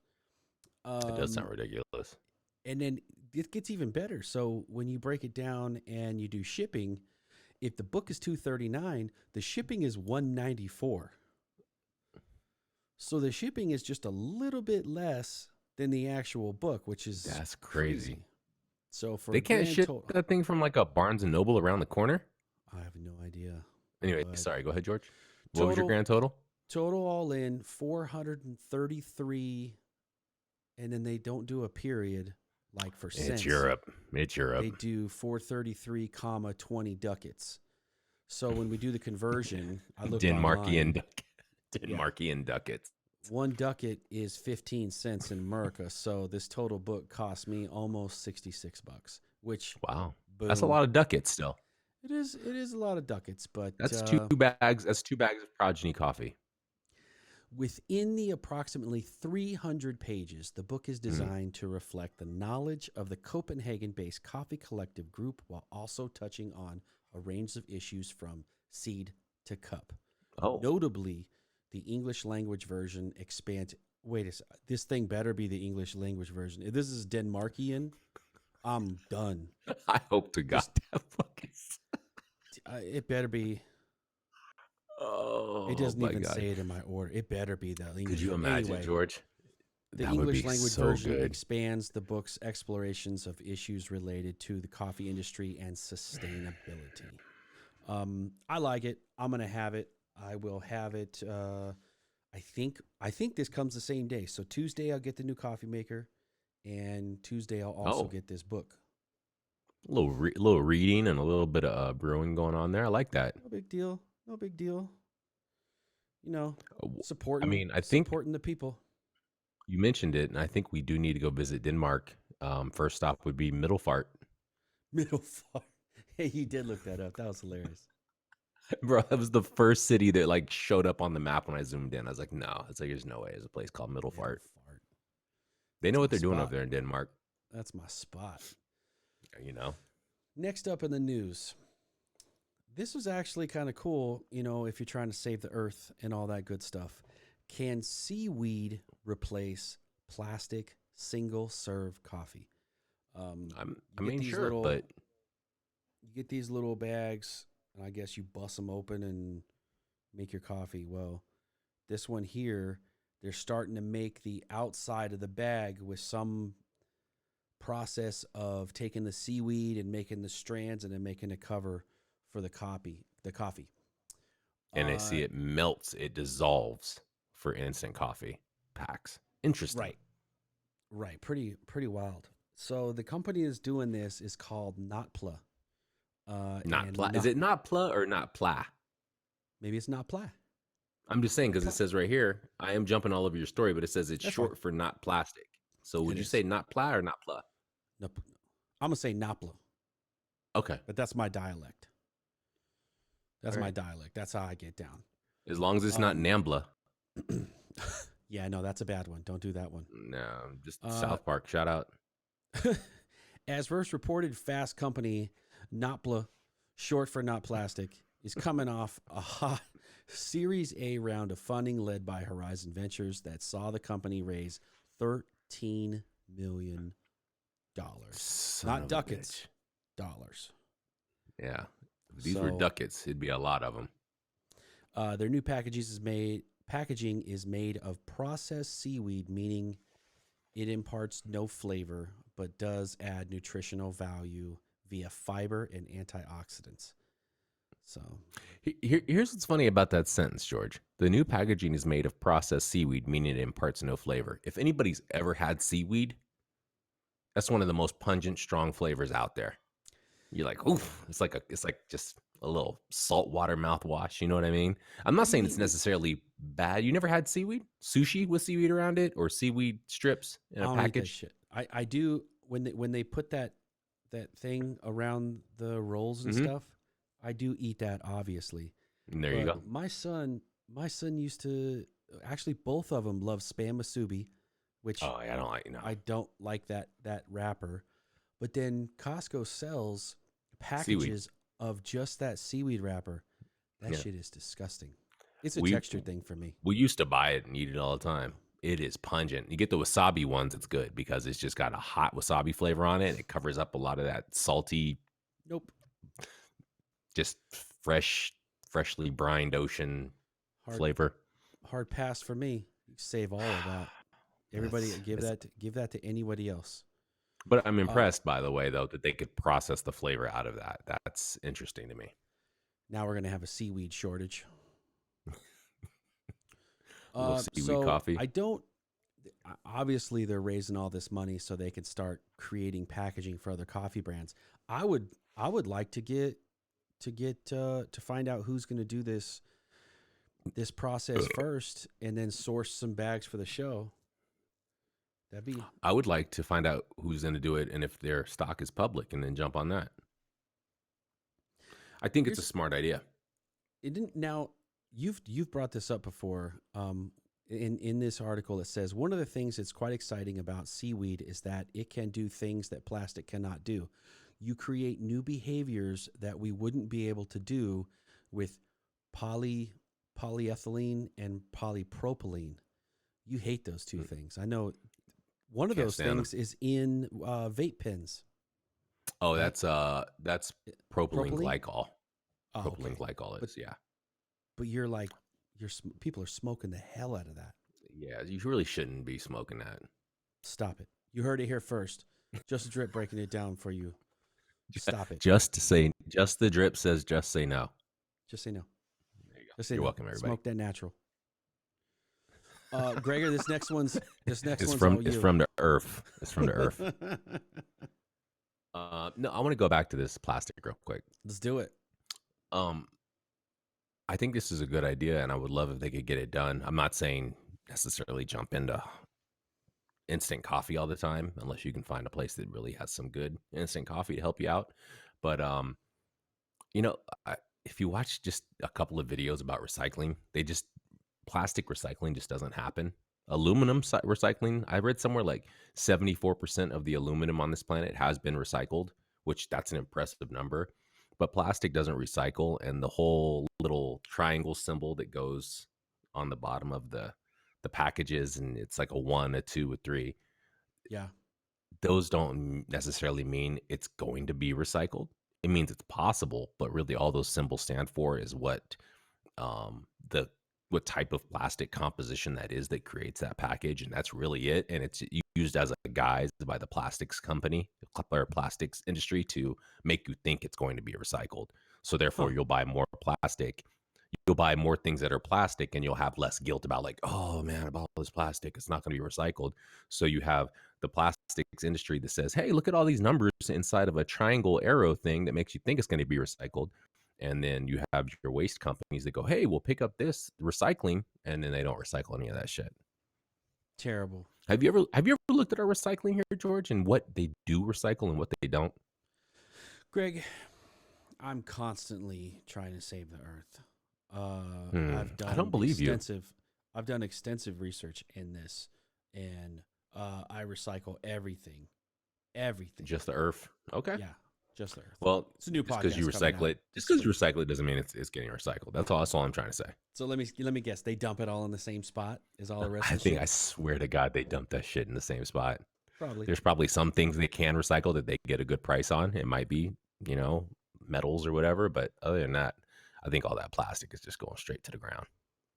It does sound ridiculous. And then it gets even better. So when you break it down and you do shipping, if the book is $239, the shipping is $194. So the shipping is just a little bit less than the actual book, which is That's crazy. So for they can't ship that thing from like a Barnes and Noble around the corner. I have no idea. Anyway, sorry. Go ahead, George. What was your grand total? Total all in 433, and then they don't do a period like for cents. It's Europe. It's Europe. They do 433, 20 ducats. So when we do the conversion, I looked Denmarkian ducats. 1 ducat is 15 cents in America. So this total book cost me almost $66, which wow, boom. That's a lot of ducats still. It is a lot of ducats, but that's 2 bags. That's 2 bags of Progeny coffee. Within the approximately 300 pages, the book is designed to reflect the knowledge of the Copenhagen-based coffee collective group while also touching on a range of issues from seed to cup. Oh. Notably, the English language version expands. Wait a second. This thing better be the English language version. If this is Denmarkian, I'm done. I hope to God that fucking. It better be. Oh, it doesn't even say it in my order. It better be the English. Could you imagine, anyway, George? The that English would be language so version good. expands the book's explorations of issues related to the coffee industry and sustainability. I like it. I'm gonna have it. I will have it. I think this comes the same day. So Tuesday I'll get the new coffee maker, and Tuesday I'll also get this book. A little reading and a little bit of brewing going on there. I like that. No big deal. No big deal. You know, supporting. I mean, I think supporting the people. You mentioned it, and I think we do need to go visit Denmark. First stop would be Middelfart. Middelfart. Hey, you did look that up. That was hilarious. Bro, that was the first city that like showed up on the map when I zoomed in. I was like, no, it's like there's no way. There's a place called Middelfart. They know what they're doing over there in Denmark. That's my spot. You know. Next up in the news, this was actually kind of cool. You know, if you're trying to save the earth and all that good stuff, can seaweed replace plastic single serve coffee? I mean, sure, but you get these little bags, and I guess you bust them open and make your coffee. Well, this one here, they're starting to make the outside of the bag with some process of taking the seaweed and making the strands and then making a cover for the coffee. and I see it melts, it dissolves for instant coffee packs. Interesting. Right. Pretty wild. So the company is doing this is called Notpla. Not pla. Is it not pla or not pla? Maybe it's not pla. I'm just saying because it says right here, I am jumping all over your story, but it says it's short for not plastic. So would you say not pla or not pla? No, I'm gonna say Nopla. Okay, but that's my dialect. That's my dialect. That's how I get down. As long as it's not Nambla. Yeah, no, that's a bad one. Don't do that one. No, just South Park. Shout out. As first reported, Fast Company, Nopla, short for not plastic, is coming off a hot Series A round of funding led by Horizon Ventures that saw the company raise $13 million. Not ducats, dollars. Yeah. If these were ducats, it'd be a lot of them. Their new packaging is made of processed seaweed, meaning it imparts no flavor, but does add nutritional value via fiber and antioxidants. So here's what's funny about that sentence, George. The new packaging is made of processed seaweed, meaning it imparts no flavor. If anybody's ever had seaweed, that's one of the most pungent, strong flavors out there. You're like, oof! It's like just a little saltwater mouthwash. You know what I mean? I'm not saying it's necessarily bad. You never had seaweed sushi with seaweed around it, or seaweed strips in a package? Shit. I do when they put that thing around the rolls and stuff. I do eat that, obviously. And there you go. My son used to actually, both of them love spam musubi, which I don't like. No. I don't like that wrapper. But then Costco sells packages of just that seaweed wrapper. That shit is disgusting. It's a texture thing for me. We used to buy it and eat it all the time. It is pungent. You get the wasabi ones, it's good because it's just got a hot wasabi flavor on it. It covers up a lot of that salty. Nope. Just freshly brined ocean flavor. Hard pass for me. You save all of that. Everybody give that to anybody else. But I'm impressed, by the way, though, that they could process the flavor out of that. That's interesting to me. Now we're gonna have a seaweed shortage. Seaweed coffee. Obviously, they're raising all this money so they can start creating packaging for other coffee brands. I would like to find out who's going to do this process first, and then source some bags for the show. I would like to find out who's going to do it and if their stock is public, and then jump on that. I think it's a smart idea. Now, you've brought this up before. In this article, it says one of the things that's quite exciting about seaweed is that it can do things that plastic cannot do. You create new behaviors that we wouldn't be able to do with polyethylene and polypropylene. You hate those two things. I know. One of those things is in vape pens. Oh, that's propylene glycol. Propylene glycol is, But people are smoking the hell out of that. Yeah, you really shouldn't be smoking that. Stop it. You heard it here first. Just a Drip breaking it down for you. Stop it. Just the Drip says just say no. Just say no. There you go. You're welcome, everybody. Smoke that natural. Gregor, this next one's from the earth. It's from the earth. No, I want to go back to this plastic real quick. Let's do it. I think this is a good idea, and I would love if they could get it done. I'm not saying necessarily jump into instant coffee all the time, unless you can find a place that really has some good instant coffee to help you out. But if you watch just a couple of videos about recycling, plastic recycling just doesn't happen. Aluminum recycling, I read somewhere like 74% of the aluminum on this planet has been recycled, which that's an impressive number. But plastic doesn't recycle, and the whole little triangle symbol that goes on the bottom of the packages, and it's like a 1, a 2, a 3. Yeah. Those don't necessarily mean it's going to be recycled. It means it's possible, but really all those symbols stand for is the what type of plastic composition that is that creates that package, and that's really it. And it's used as a guise by the plastics company or plastics industry to make you think it's going to be recycled. So therefore, Huh. you'll buy more plastic. You'll buy more things that are plastic, and you'll have less guilt about like, oh man, I bought all this plastic. It's not going to be recycled. So you have the plastics industry that says, hey, look at all these numbers inside of a triangle arrow thing that makes you think it's going to be recycled. And then you have your waste companies that go, hey, we'll pick up this recycling, and then they don't recycle any of that shit. Terrible. Have you ever looked at our recycling here, George, and what they do recycle and what they don't? Greg, I'm constantly trying to save the earth. I don't believe you. I've done extensive research in this, and I recycle everything. Everything. Just the earth. Okay. Yeah, just the earth. Well, It's a new just because you podcast coming recycle out. it, doesn't mean it's getting recycled. That's all I'm trying to say. So let me guess. They dump it all in the same spot. Is all the rest? I of the think shit? I swear to God they dump that shit in the same spot. Probably. There's probably some things they can recycle that they get a good price on. It might be, metals or whatever, but other than that, I think all that plastic is just going straight to the ground.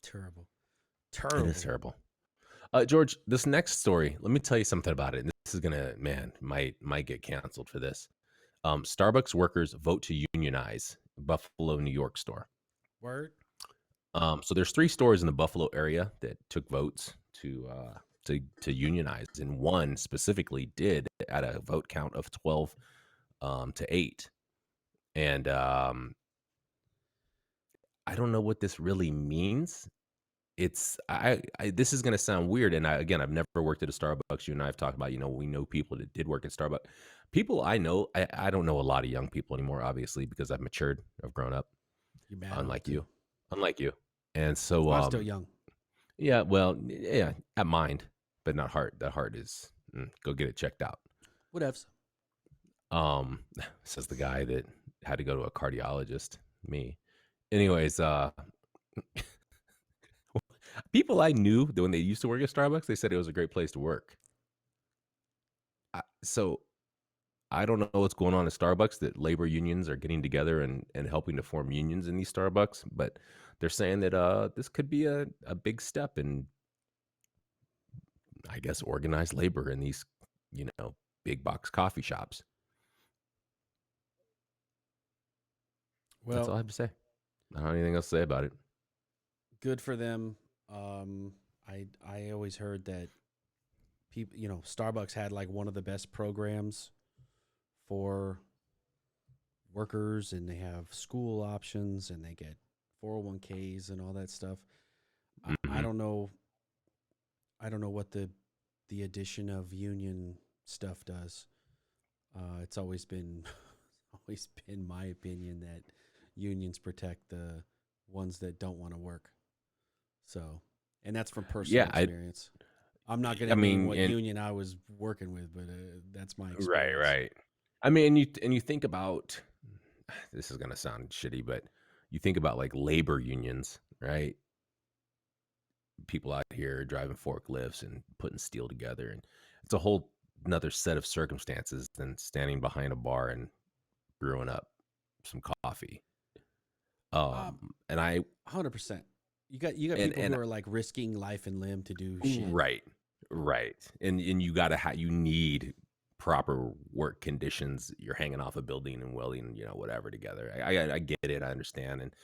Terrible. It Terrible. is terrible. George, this next story, let me tell you something about it. This is gonna, man, might get canceled for this. Starbucks workers vote to unionize Buffalo, New York store. Word. So there's 3 stores in the Buffalo area that took votes to unionize, and one specifically did at a vote count of 12 to 8. And I don't know what this really means. It's this is going to sound weird, and again, I've never worked at a Starbucks. You and I have talked about, we know people that did work at Starbucks. People I know, I don't know a lot of young people anymore, obviously, because I've matured, I've grown up, You mad? unlike you, and so I'm still young. yeah, well, yeah, at mind, but not heart. That heart is go get it checked out. Whatevs. Says the guy that had to go to a cardiologist. Me, anyways. People I knew that when they used to work at Starbucks, they said it was a great place to work. So I don't know what's going on at Starbucks that labor unions are getting together and helping to form unions in these Starbucks, but they're saying that this could be a big step in, I guess, organized labor in these, big box coffee shops. That's all I Well, have to say. I don't have anything else to say about it. good for them. I always heard that people, Starbucks had like one of the best programs for workers, and they have school options, and they get 401ks and all that stuff. I Mhm. don't know. I don't know what the addition of union stuff does. It's always been always been my opinion that unions protect the ones that don't want to work. So, and that's from personal Yeah, experience. I'm not going I to name mean, what and union I was working with, but that's my right, experience. right. I mean, and you think about, this is gonna sound shitty, but you think about like labor unions, right? People out here driving forklifts and putting steel together, and it's a whole another set of circumstances than standing behind a bar and brewing up some coffee. Um, And I 100%. You got people who and are like risking life and limb to do shit. right, right, and you gotta you need proper work conditions. You're hanging off a building and welding, whatever together. I get it. I understand, and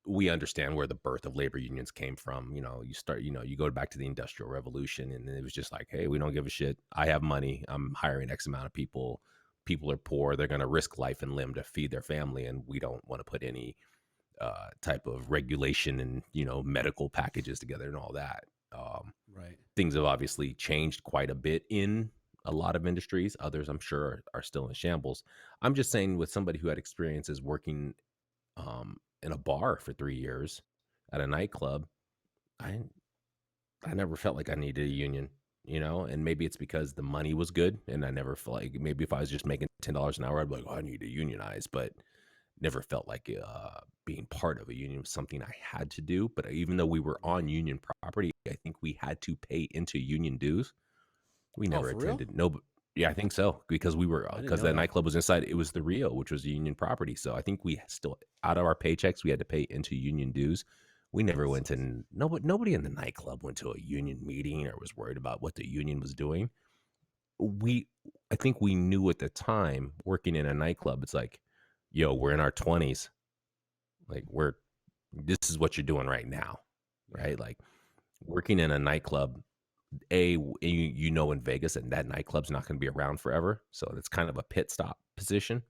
we understand where the birth of labor unions came from. You go back to the Industrial Revolution, and it was just like, hey, we don't give a shit. I have money. I'm hiring X amount of people. People are poor. They're going to risk life and limb to feed their family, and we don't want to put any type of regulation and medical packages together and all that. Right. Things have obviously changed quite a bit in a lot of industries. Others, I'm sure, are still in shambles. I'm just saying, with somebody who had experiences working in a bar for 3 years at a nightclub, I I never felt like I needed a union. you know, and maybe it's because the money was good and I never felt like, maybe if I was just making $10 an hour, I'd be like, oh, I need to unionize, but never felt like being part of a union was something I had to do. But even though we were on union property, I think we had to pay into union dues. We Oh, never for real? attended. No, yeah, I think so, because we were, I didn't because know that that. nightclub was inside. It was the Rio, which was union property. So I think we still, out of our paychecks, we had to pay into union dues. We never went to, nobody in the nightclub went to a union meeting or was worried about what the union was doing. I think we knew at the time, working in a nightclub, it's like, yo, we're in our 20s. Like, this is what you're doing right now, right? Like, working in a nightclub, you know, in Vegas, and that nightclub's not going to be around forever. So it's kind of a pit stop position.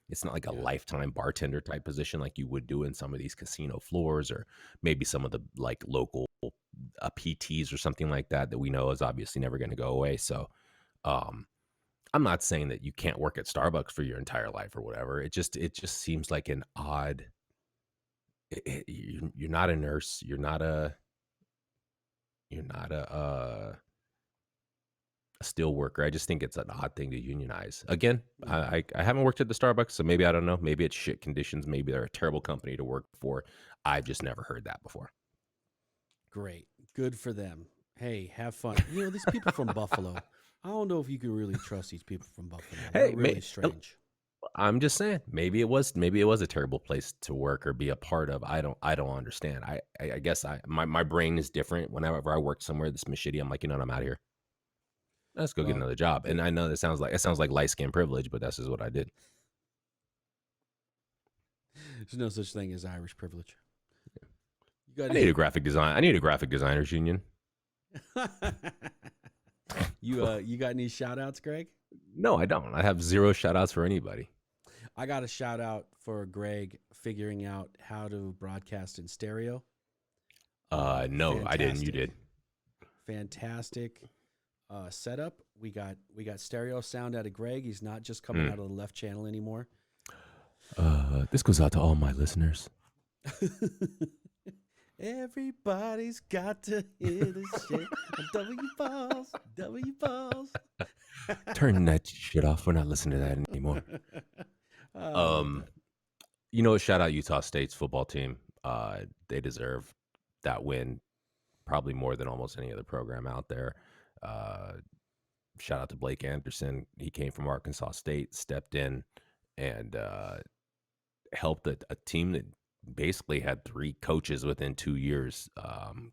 It's not like a Yeah. lifetime bartender type position like you would do in some of these casino floors, or maybe some of the like local PTs or something like that we know is obviously never going to go away. So um, I'm not saying that you can't work at Starbucks for your entire life or whatever. It just seems like an odd. You're not a nurse. You're not a steel worker. I just think it's an odd thing to unionize. Again, I haven't worked at the Starbucks, so maybe I don't know. Maybe it's shit conditions. Maybe they're a terrible company to work for. I've just never heard that before. Great. Good for them. Hey, have fun. You know, these people from Buffalo, I don't know if you can really trust these people from Buffalo. They're Hey, really strange. I'm just saying, maybe it was a terrible place to work or be a part of. I don't understand. I guess my brain is different. Whenever I work somewhere that's shitty, I'm like, you know what, I'm out of here. Let's go get Well, another job. And I know that sounds like light skin privilege, but that's just what I did. there's no such thing as Irish privilege. You I got need a graphic design. I need a graphic designers union. you got any shout outs, Greg? No, I don't. I have zero shout outs for anybody. I got a shout out for Greg figuring out how to broadcast in stereo. No, I didn't. You did. Fantastic setup. We got stereo sound out of Greg. He's not just coming out of the left channel anymore. This goes out to all my listeners. Everybody's got to hear this shit. W balls. Turn that shit off. We're not listening to that anymore. You know, shout out Utah State's football team. They deserve that win probably more than almost any other program out there. Shout out to Blake Anderson. He came from Arkansas State, stepped in and helped a team that basically had 3 coaches within 2 years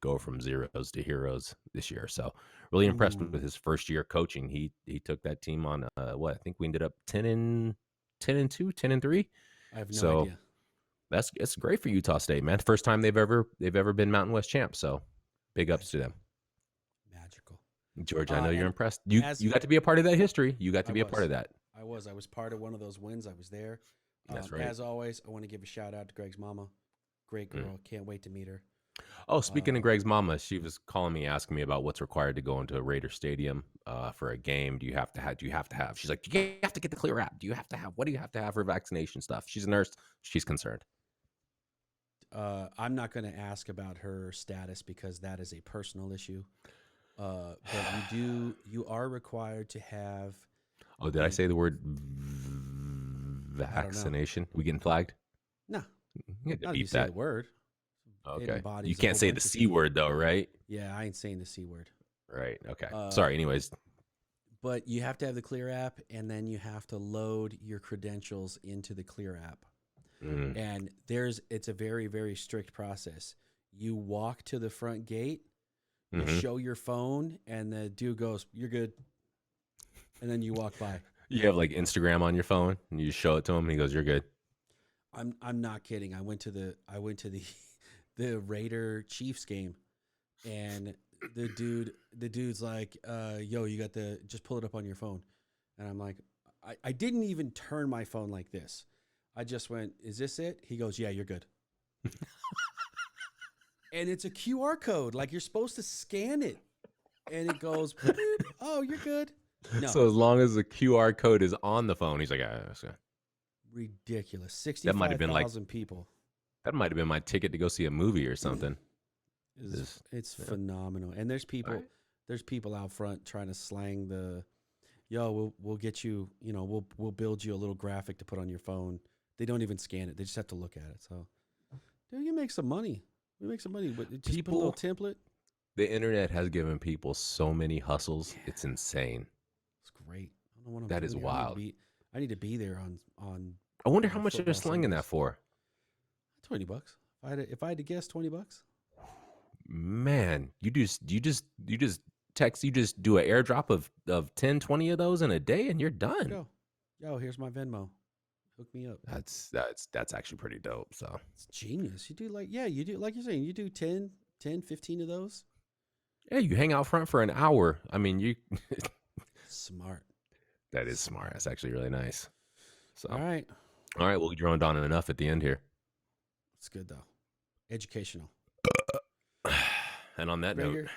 go from zeros to heroes this year. So really impressed with his first year coaching. He took that team on I think we ended up 10-2, 10-3. I have no idea. It's great for Utah State, man. First time they've ever been Mountain West champs. So big ups to them. Magical. George, I know you're impressed. You got to be a part of that history. You got to be a part of that. I was part of one of those wins. I was there. That's right. As always, I want to give a shout out to Greg's mama. Great girl. Can't wait to meet her. Oh, speaking of Greg's mama, she was calling me, asking me about what's required to go into a Raider stadium for a game. Do you have to have? She's like, do you have to get the clear app? Do you have to have? What do you have to have for vaccination stuff? She's a nurse. She's concerned. I'm not going to ask about her status because that is a personal issue. But you are required to have. Oh, did I say the word vaccination? We getting flagged? No. You had to Not if beep you say that. the word. Okay. You can't say the C word though, right? Yeah, I ain't saying the C word. Right. Okay. Sorry. Anyways. But you have to have the Clear app, and then you have to load your credentials into the Clear app. And it's a very, very strict process. You walk to the front gate, you show your phone, and the dude goes, "You're good," and then you walk by. You have like Instagram on your phone, and you show it to him, and he goes, "You're good." I'm not kidding. I went to the the Raider Chiefs game, and the dude's like, "Yo, you got just pull it up on your phone," and I'm like, I didn't even turn my phone like this. I just went, "Is this it?" He goes, "Yeah, you're good." And it's a QR code. Like, you're supposed to scan it. And it goes, "Oh, you're good." No. So as long as the QR code is on the phone, he's like, that's good. Ridiculous. 65,000 people. That might have been my ticket to go see a movie or something. It's phenomenal. And there's people. there's people out front trying to slang the, yo, we'll get you, we'll build you a little graphic to put on your phone. They don't even scan it. They just have to look at it. So, dude, you make some money. We make some money, but just put a little template. The internet has given people so many hustles. Yeah. It's insane. It's great. I don't know what that is wild. I need to be there on. I wonder how much they're slinging that for. $20. If I had to guess, $20. Man, you just text, you just do an airdrop of 10, 20 of those in a day, and you're done. Yo, here's my Venmo. Hook me up. That's actually pretty dope. So it's genius. You do like you're saying, you do 10, 15 of those. Yeah, you hang out front for an hour. I mean, you smart. That is smart. That's actually really nice. So all right. We'll droned on enough at the end here. It's good though. Educational. And on that note,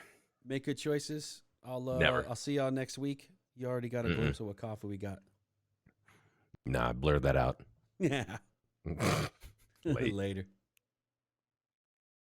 make good choices. I'll see y'all next week. You already got a glimpse of what coffee we got. Nah, blur that out. Yeah. Later.